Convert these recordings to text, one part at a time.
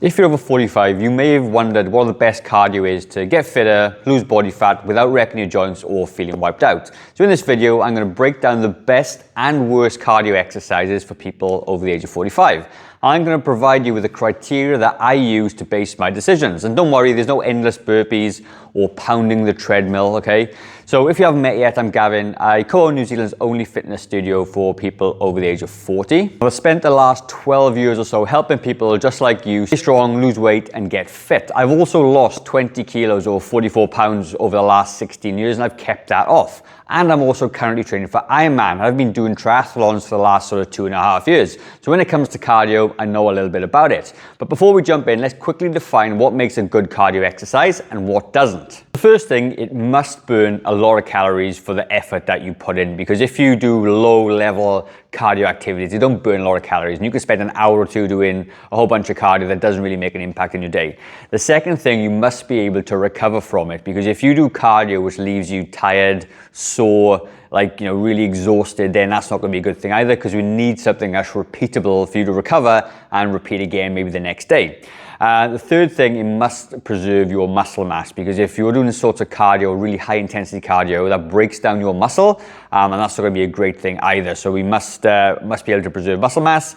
If you're over 45, you may have wondered what the best cardio is to get fitter, lose body fat without wrecking your joints or feeling wiped out. So in this video, I'm going to break down the best and worst cardio exercises for people over the age of 45. I'm going to provide you with the criteria that I use to base my decisions. And don't worry, there's no endless burpees or pounding the treadmill, okay? So if you haven't met yet, I'm Gavin. I co-own New Zealand's only fitness studio for people over the age of 40. I've spent the last 12 years or so helping people just like you stay strong, lose weight, and get fit. I've also lost 20 kilos or 44 pounds over the last 16 years, and I've kept that off. And I'm also currently training for Ironman. I've been doing triathlons for the last sort of 2.5 years. So when it comes to cardio, I know a little bit about it. But before we jump in, let's quickly define what makes a good cardio exercise and what doesn't. The first thing, it must burn a lot of calories for the effort that you put in, because if you do low level cardio activities, you don't burn a lot of calories, and you can spend an hour or two doing a whole bunch of cardio that doesn't really make an impact in your day. The second thing, you must be able to recover from it, because if you do cardio which leaves you tired, sore, really exhausted, then that's not going to be a good thing either, because we need something that's repeatable for you to recover and repeat again maybe the next day. The third thing, it must preserve your muscle mass, because if you're doing sorts of cardio, really high intensity cardio, that breaks down your muscle, and that's not going to be a great thing either. So we must be able to preserve muscle mass.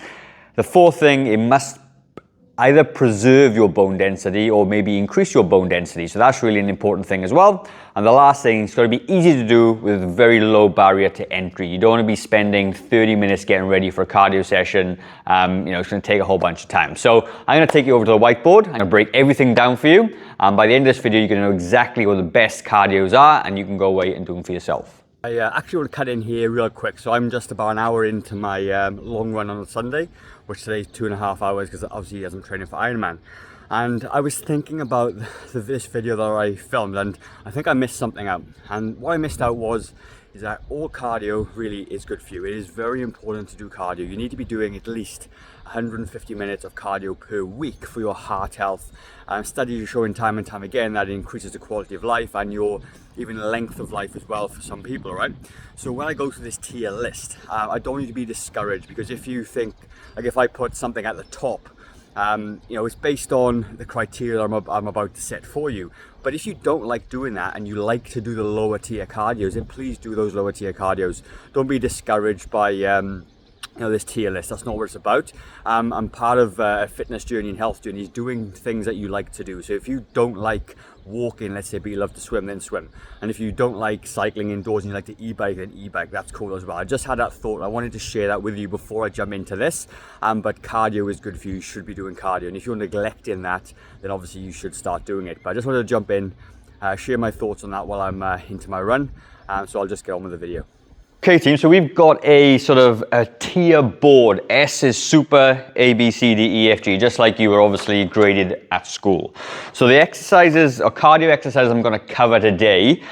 The fourth thing, it must either preserve your bone density or maybe increase your bone density. So that's really an important thing as well. And the last thing, it's got to be easy to do with very low barrier to entry. You don't want to be spending 30 minutes getting ready for a cardio session. It's going to take a whole bunch of time. So I'm going to take you over to the whiteboard. I'm going to break everything down for you. And by the end of this video, you're going to know exactly what the best cardios are, and you can go away and do them for yourself. I actually want to cut in here real quick. So I'm just about an hour into my long run on a Sunday, which today is 2.5 hours, because obviously as I'm training for Ironman. And I was thinking about this video that I filmed, and I think I missed something out. And what I missed out is that all cardio really is good for you. It is very important to do cardio. You need to be doing at least 150 minutes of cardio per week for your heart health. Studies are showing time and time again that it increases the quality of life and your even length of life as well for some people, right? So when I go through this tier list, I don't need to be discouraged, because if you think, like if I put something at the top, it's based on the criteria I'm about to set for you. But if you don't like doing that and you like to do the lower tier cardios, then please do those lower tier cardios. Don't be discouraged by this tier list. That's not what it's about. I'm part of a fitness journey and health journey is doing things that you like to do. So if you don't like walking, let's say, but you love to swim, then swim. And if you don't like cycling indoors and you like to e-bike, then e-bike. That's cool as well. I just had that thought. I wanted to share that with you before I jump into this. But cardio is good for you. You should be doing cardio. And if you're neglecting that, then obviously you should start doing it. But I just wanted to jump in, share my thoughts on that while I'm into my run. So I'll just get on with the video. Okay team, so we've got a sort of a tier board. S is super, A, B, C, D, E, F, G, just like you were obviously graded at school. So the exercises or cardio exercises I'm going to cover today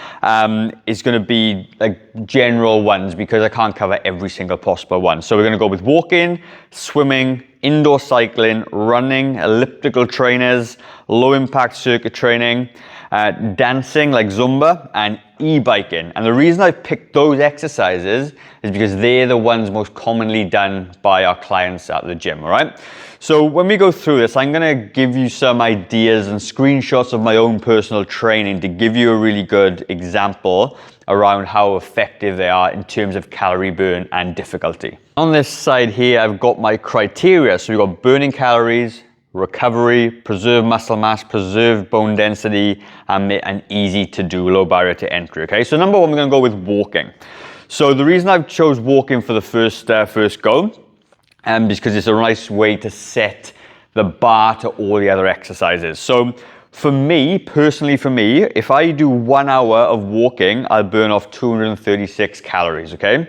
is going to be like general ones, because I can't cover every single possible one. So we're going to go with walking, swimming, indoor cycling, running, elliptical trainers, low impact circuit training, dancing like Zumba, and e-biking. And the reason I picked those exercises is because they're the ones most commonly done by our clients at the gym, all right? So when we go through this, I'm gonna give you some ideas and screenshots of my own personal training to give you a really good example around how effective they are in terms of calorie burn and difficulty. On this side here, I've got my criteria. So we've got burning calories, recovery, preserve muscle mass, preserve bone density, and easy to do, low barrier to entry. Okay, so number one, we're going to go with walking. So the reason I've chose walking for the first go, is because it's a nice way to set the bar to all the other exercises. So for me, personally, if I do 1 hour of walking, I'll burn off 236 calories. Okay.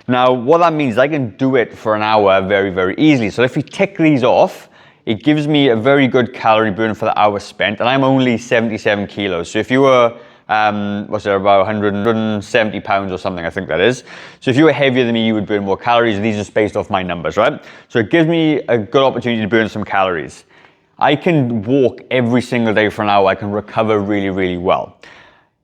Now, what that means is I can do it for an hour very, very easily. So if we tick these off, it gives me a very good calorie burn for the hour spent, and I'm only 77 kilos. So if you were, about 170 pounds or something, I think that is. So if you were heavier than me, you would burn more calories. These are based off my numbers, right? So it gives me a good opportunity to burn some calories. I can walk every single day for an hour. I can recover really, really well.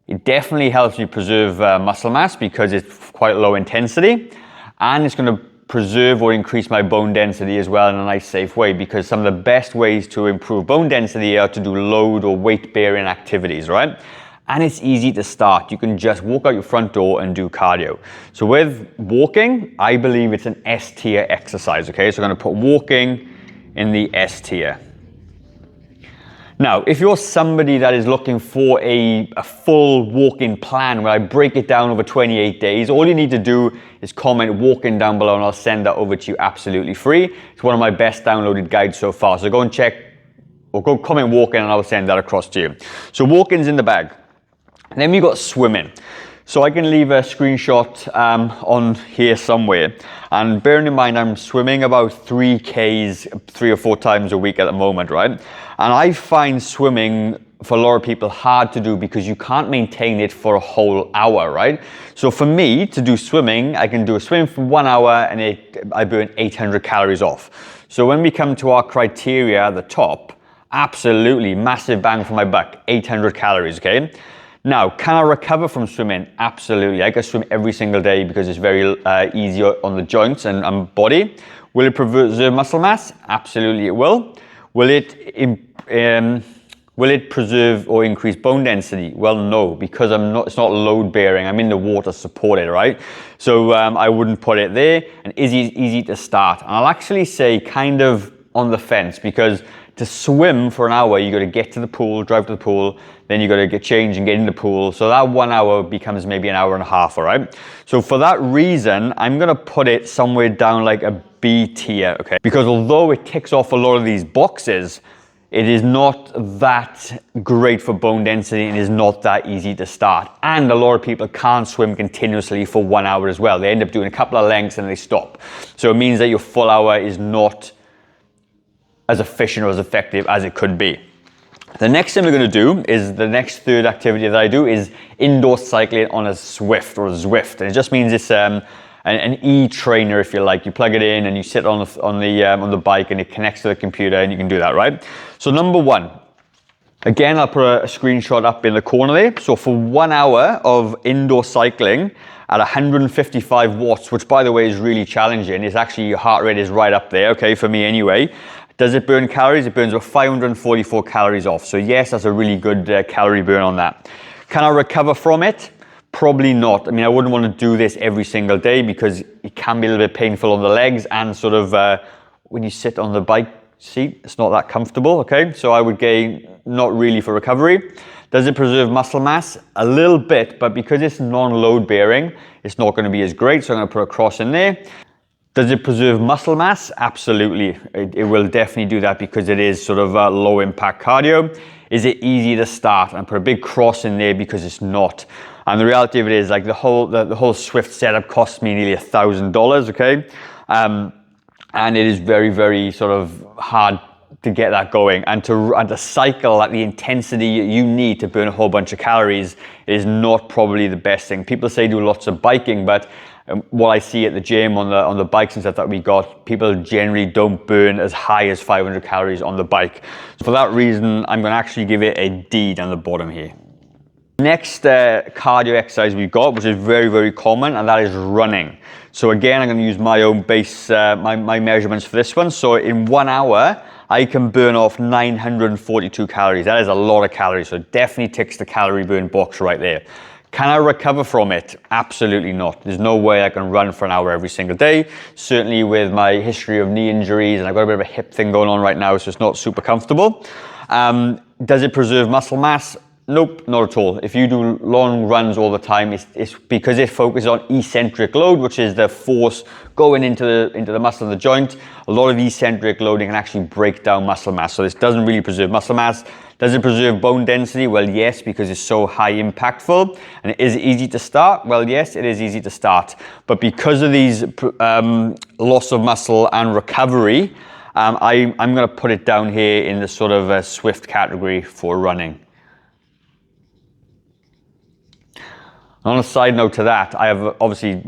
It definitely helps you preserve muscle mass because it's quite low intensity, and it's going to preserve or increase my bone density as well in a nice safe way, because some of the best ways to improve bone density are to do load or weight bearing activities, right? And it's easy to start. You can just walk out your front door and do cardio. So with walking, I believe it's an S tier exercise, okay? So I'm gonna put walking in the S tier. Now, if you're somebody that is looking for a full walking plan where I break it down over 28 days, all you need to do is comment walking down below and I'll send that over to you absolutely free. It's one of my best downloaded guides so far. So go and check, or go comment walking and I'll send that across to you. So walking's in the bag. And then we got swimming. So I can leave a screenshot on here somewhere. And bearing in mind, I'm swimming about 3Ks 3 or 4 times a week at the moment, right? And I find swimming for a lot of people hard to do because you can't maintain it for a whole hour, right? So for me to do swimming, I can do a swim for 1 hour and I burn 800 calories off. So when we come to our criteria at the top, absolutely massive bang for my buck, 800 calories, okay? Now, can I recover from swimming? Absolutely. I can swim every single day because it's very easy on the joints and body. Will it preserve muscle mass? Absolutely it will. Will it preserve or increase bone density? Well, no, because it's not load bearing. I'm in the water supported, right? So I wouldn't put it there. And is it easy to start? And I'll actually say kind of on the fence, because to swim for an hour, you got to get to the pool, drive to the pool, then you got to get changed and get in the pool. So that 1 hour becomes maybe an hour and a half, all right? So for that reason, I'm going to put it somewhere down like a B tier, okay? Because although it ticks off a lot of these boxes, it is not that great for bone density and is not that easy to start. And a lot of people can't swim continuously for 1 hour as well. They end up doing a couple of lengths and they stop. So it means that your full hour is not as efficient or as effective as it could be. The next thing we're going to do is the next third activity that I do is indoor cycling on a Zwift or a Zwift. And it just means it's an e-trainer, if you like. You plug it in and you sit on the bike and it connects to the computer and you can do that, right? So number one, again, I'll put a screenshot up in the corner there. So for 1 hour of indoor cycling at 155 watts, which by the way is really challenging, it's actually your heart rate is right up there, okay, for me anyway. Does it burn calories? It burns about 544 calories off. So yes, that's a really good calorie burn on that. Can I recover from it? Probably not. I mean, I wouldn't want to do this every single day because it can be a little bit painful on the legs and sort of when you sit on the bike seat, it's not that comfortable, okay? So I would gain not really for recovery. Does it preserve muscle mass? A little bit, but because it's non-load bearing, it's not going to be as great. So I'm going to put a cross in there. Does it preserve muscle mass? Absolutely. It will definitely do that because it is sort of low impact cardio. Is it easy to start? And put a big cross in there because it's not. And the reality of it is, like the whole Zwift setup cost me nearly $1,000, okay? And it is very, very sort of hard to get that going, and to cycle at the intensity you need to burn a whole bunch of calories is not probably the best thing. People say do lots of biking, but what I see at the gym on the bikes and stuff that we got, people generally don't burn as high as 500 calories on the bike. So for that reason, I'm going to actually give it a D down the bottom here. Next cardio exercise we've got, which is very, very common, and that is running. So again, I'm going to use my own base, my measurements for this one. So in 1 hour, I can burn off 942 calories. That is a lot of calories, so it definitely ticks the calorie burn box right there. Can I recover from it? Absolutely not. There's no way I can run for an hour every single day. Certainly with my history of knee injuries, and I've got a bit of a hip thing going on right now, so it's not super comfortable. Does it preserve muscle mass? Nope, not at all. If you do long runs all the time, it's because it focuses on eccentric load, which is the force going into the muscle of the joint. A lot of eccentric loading can actually break down muscle mass. So this doesn't really preserve muscle mass. Does it preserve bone density? Well, yes, because it's so high impactful. And is it easy to start? Well, yes, it is easy to start. But because of these loss of muscle and recovery, I'm going to put it down here in the sort of Zwift category for running. On a side note to that, I have obviously,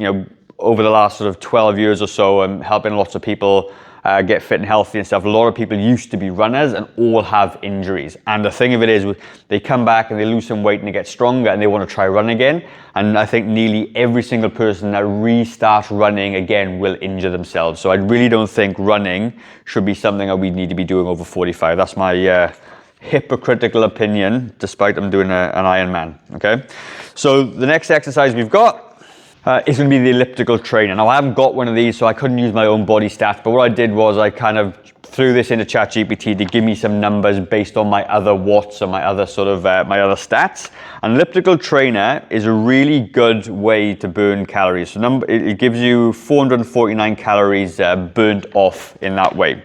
over the last sort of 12 years or so, I'm helping lots of people get fit and healthy and stuff, a lot of people used to be runners and all have injuries. And the thing of it is, they come back and they lose some weight and they get stronger and they want to try run again. And I think nearly every single person that restarts running again will injure themselves. So I really don't think running should be something that we need to be doing over 45. That's my hypocritical opinion, despite I'm doing an Ironman, okay? So the next exercise we've got is going to be the elliptical trainer. Now I haven't got one of these, so I couldn't use my own body stats, but what I did was I kind of threw this into ChatGPT to give me some numbers based on my other watts and my other sort of, my other stats. An elliptical trainer is a really good way to burn calories. So it gives you 449 calories burnt off in that way.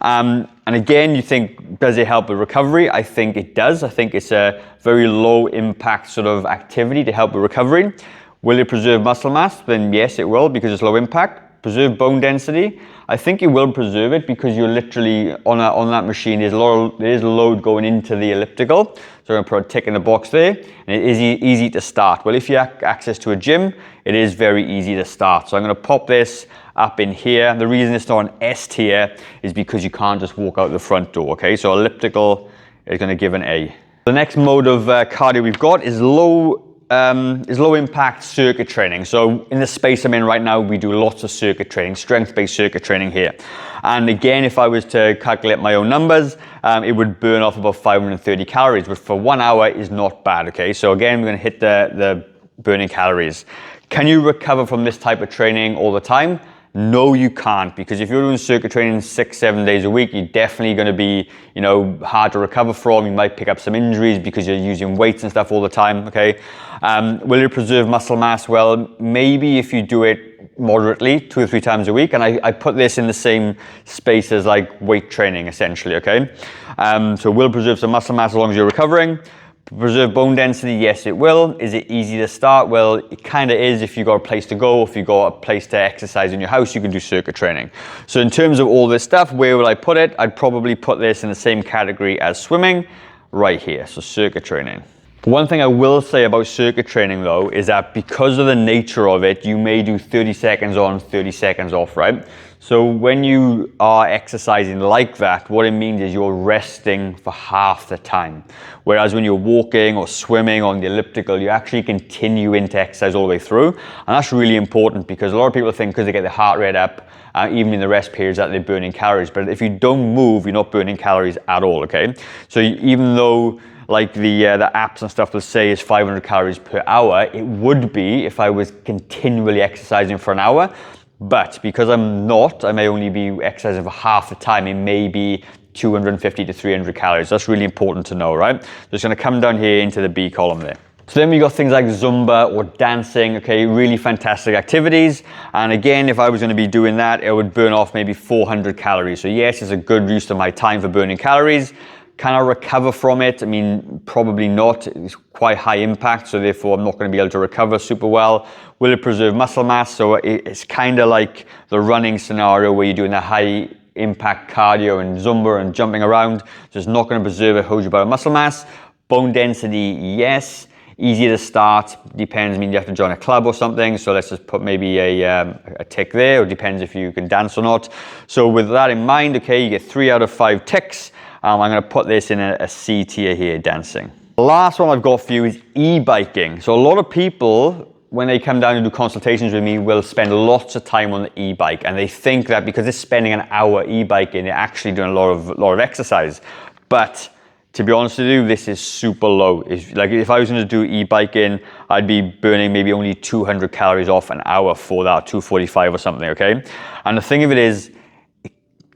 And again, you think, does it help with recovery? I think it does. I think it's a very low impact sort of activity to help with recovery. Will it preserve muscle mass? Then yes, it will, because it's low impact. Preserve bone density? I think it will preserve it, because you're literally on that machine. There is load going into the elliptical. So I'm going to put a tick in the box there, and it is easy to start. Well, if you have access to a gym, it is very easy to start. So I'm going to pop this up in here. The reason it's not an S tier is because you can't just walk out the front door, okay? So elliptical is going to give an A. The next mode of cardio we've got is low impact circuit training. So in the space I'm in right now, we do lots of circuit training, strength-based circuit training here. And again, if I was to calculate my own numbers, it would burn off about 530 calories, which for 1 hour is not bad, okay? So again, we're gonna hit the burning calories. Can you recover from this type of training all the time? No, you can't, because if you're doing circuit training 6-7 days a week, you're definitely going to be, hard to recover from. You might pick up some injuries because you're using weights and stuff all the time, okay? Will it preserve muscle mass? Well, maybe if you do it moderately, 2 or 3 times a week, and I put this in the same space as like weight training, essentially, okay? So will preserve some muscle mass as long as you're recovering. Preserve bone density? Yes, it will. Is it easy to start? Well, it kind of is. If you've got a place to go, if you've got a place to exercise in your house, you can do circuit training. So in terms of all this stuff, where would I put it? I'd probably put this in the same category as swimming, right here. So circuit training. One thing I will say about circuit training though, is that because of the nature of it, you may do 30 seconds on, 30 seconds off, right? So when you are exercising like that, what it means is you're resting for half the time. Whereas when you're walking or swimming on the elliptical, you actually continue into exercise all the way through. And that's really important, because a lot of people think because they get their heart rate up, even in the rest periods, that they're burning calories. But if you don't move, you're not burning calories at all, okay? So even though like the apps and stuff will say is 500 calories per hour, it would be if I was continually exercising for an hour. But because I'm not, I may only be exercising for half the time. It may be 250 to 300 calories. That's really important to know, right? Just going to come down here into the B column there. So then we got things like Zumba or dancing, okay, really fantastic activities. And again, if I was going to be doing that, it would burn off maybe 400 calories. So yes, it's a good use of my time for burning calories. Can I recover from it? I mean, probably not. It's quite high impact, so therefore I'm not going to be able to recover super well. Will it preserve muscle mass? So it's kind of like the running scenario where you're doing the high impact cardio and Zumba and jumping around. So it's not going to preserve it, hold you by muscle mass. Bone density, yes. Easy to start, depends. I mean, you have to join a club or something. So let's just put maybe a tick there, or depends if you can dance or not. So with that in mind, okay, you get 3 out of 5 ticks. I'm going to put this in a C tier here, dancing. The last one I've got for you is e-biking. So a lot of people, when they come down and do consultations with me, will spend lots of time on the e-bike, and they think that because they're spending an hour e-biking, they're actually doing a lot of exercise. But to be honest with you, this is super low. If I was going to do e-biking, I'd be burning maybe only 200 calories off an hour for that, 245 or something, okay? And the thing of it is,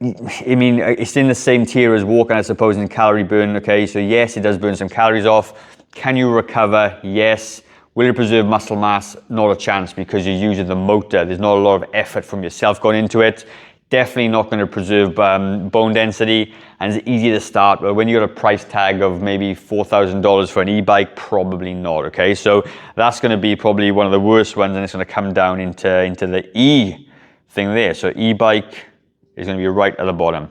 I mean, it's in the same tier as walking, I suppose, in calorie burn, okay? So yes, it does burn some calories off. Can you recover? Yes. Will it preserve muscle mass? Not a chance, because you're using the motor. There's not a lot of effort from yourself going into it. Definitely not going to preserve bone density, and it's easy to start. But when you got a price tag of maybe $4,000 for an e-bike, probably not, okay? So that's going to be probably one of the worst ones, and it's going to come down into the E thing there. So e-bike is going to be right at the bottom.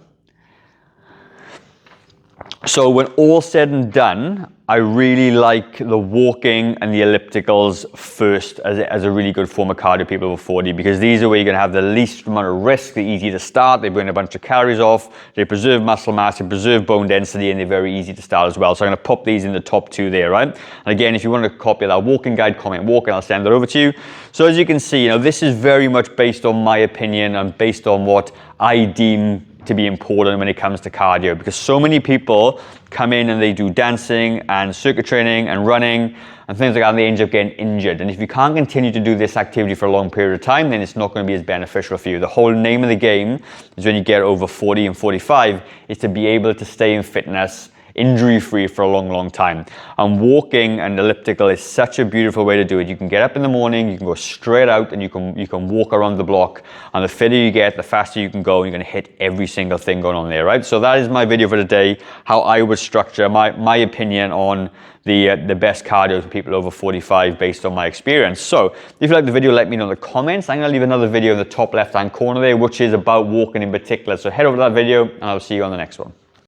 So when all said and done, I really like the walking and the ellipticals first as a really good form of cardio people over 40, because these are where you're going to have the least amount of risk. They're easy to start, they burn a bunch of calories off, they preserve muscle mass, they preserve bone density, and they're very easy to start as well. So I'm going to pop these in the top two there, right? And again, if you want to copy that walking guide, comment walk and I'll send it over to you. So as you can see, this is very much based on my opinion and based on what I deem to be important when it comes to cardio, because so many people come in and they do dancing and circuit training and running and things like that, and they end up getting injured. And if you can't continue to do this activity for a long period of time, then it's not going to be as beneficial for you. The whole name of the game is when you get over 40 and 45 is to be able to stay in fitness injury-free for a long, long time. And walking and elliptical is such a beautiful way to do it. You can get up in the morning, you can go straight out and you can walk around the block, and the fitter you get, the faster you can go, and you're going to hit every single thing going on there, right? So that is my video for today, how I would structure my opinion on the best cardio for people over 45 based on my experience. So if you like the video, let me know in the comments. I'm going to leave another video in the top left-hand corner there, which is about walking in particular. So head over to that video and I'll see you on the next one.